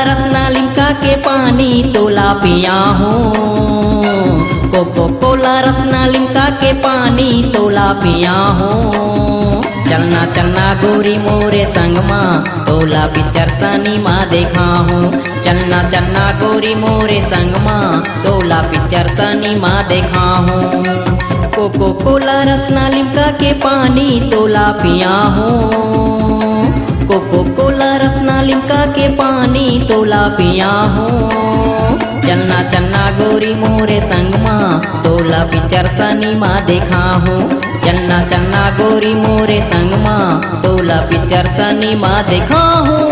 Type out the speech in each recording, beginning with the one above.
रसना लिमका के पानी तोला पिया हूँ। कोको कोला रसना लिमका के पानी तोला पिया हूँ। चलना चलना गोरी मोरे संग माँ तोला पिक्चर सिनेमा देखा हूँ। चलना चलना गोरी मोरे संग माँ तोला पिक्चर सिनेमा देखा हूँ। कोको कोला रसना लिमका के पानी तोला पिया हूँ। कोको कोला रसना लिमका के पानी तोला पिया हूँ। चलना चलना गोरी मोरे संग माँ तोला पिक्चर सिनेमा देखा हूँ। चलना चलना गोरी मोरे संग माँ तोला पिक्चर सिनेमा देखा हूँ।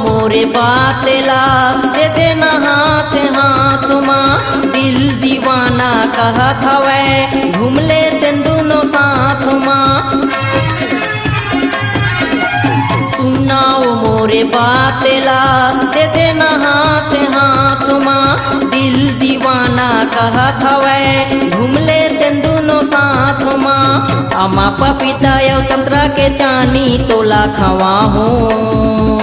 मोरे बातेला दे देना हाथ हाथ माँ दिल दीवाना कहत हवै घूम ले तेन दोनों साथ माँ। सुनाओ मोरे बातेला दे देना हाथ हाथ माँ दिल दीवाना कहत हवै घूम ले तेन दोनों साथ माँ। अमा पपीता यो संतरा के चानी तोला खवा हूँ।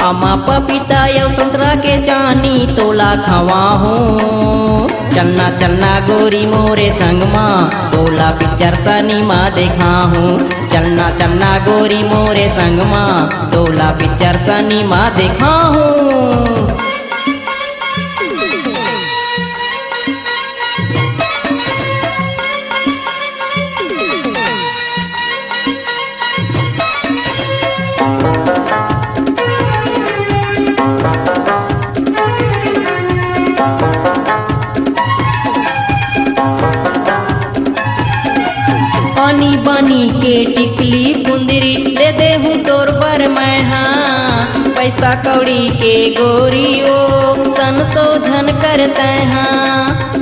अमा पपीता यो संतरा के चानी तोला खवा हूँ। चलना चलना गोरी मोरे संग माँ तोला पिक्चर सिनेमा देखा हूँ। चलना चलना गोरी मोरे संग माँ तोला पिक्चर सिनेमा देखा हूँ। पानी बनी के टिकली कुंदरी दे दे हूँ तोर पर मैं हाँ। पैसा कौड़ी के गोरी ओ तन तो धन करते हाँ।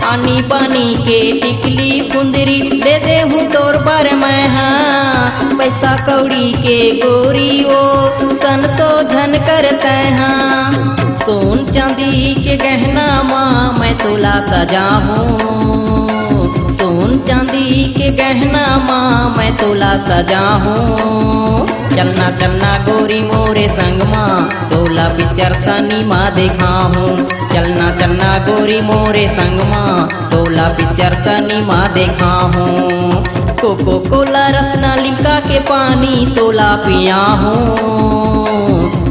पानी बनी के टिकली कुंदरी दे दे हूँ तोर पर मैं हाँ। पैसा कौड़ी के गोरी ओ तन तो धन करते हाँ। सोन चांदी के गहना माँ मैं तोला सजा हूँ। सोन चांदी के गहना माँ मैं तोला सजा हूँ। चलना चलना गोरी मोरे संग माँ तोला पिक्चर सिनेमा देखा हूँ। चलना चलना गोरी मोरे संग माँ तोला पिक्चर सिनेमा देखा हूँ। कोको कोला रसना लिमका के पानी तोला पिया हूँ।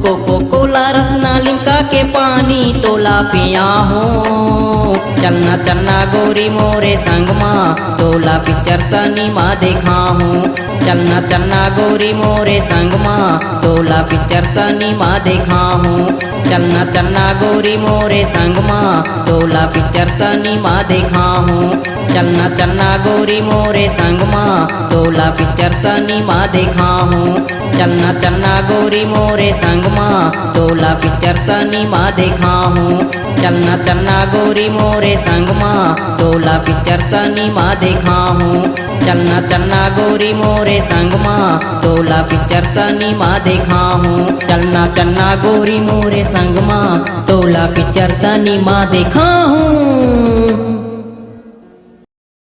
कोको कोला रसना लिमका के पानी तोला पिया हूँ। चलना चलना गोरी मोरे संग माँ तोला पिक्चर सिनेमा देखा हूँ। चलना चलना गोरी मोरे संग माँ तोला पिक्चर सिनेमा देखा हूँ। चलना चलना गोरी मोरे संग माँ तोला पिक्चर सिनेमा देखा हूँ। चलना चलना गोरी मोरे संग माँ तोला पिक्चर सिनेमा देखा हूँ। चलना चलना गोरी मोरे संग माँ तोला पिक्चर सिनेमा देखा हूँ। चलना चलना गोरी मोरे संग माँ तोला पिक्चर सिनेमा देखा हूँ। चलना चलना गोरी मोरे संग माँ तोला पिक्चर सिनेमा देखा हूँ। चलना चलना गोरी मोरे संग माँ तोला पिक्चर सिनेमा देखा हूँ।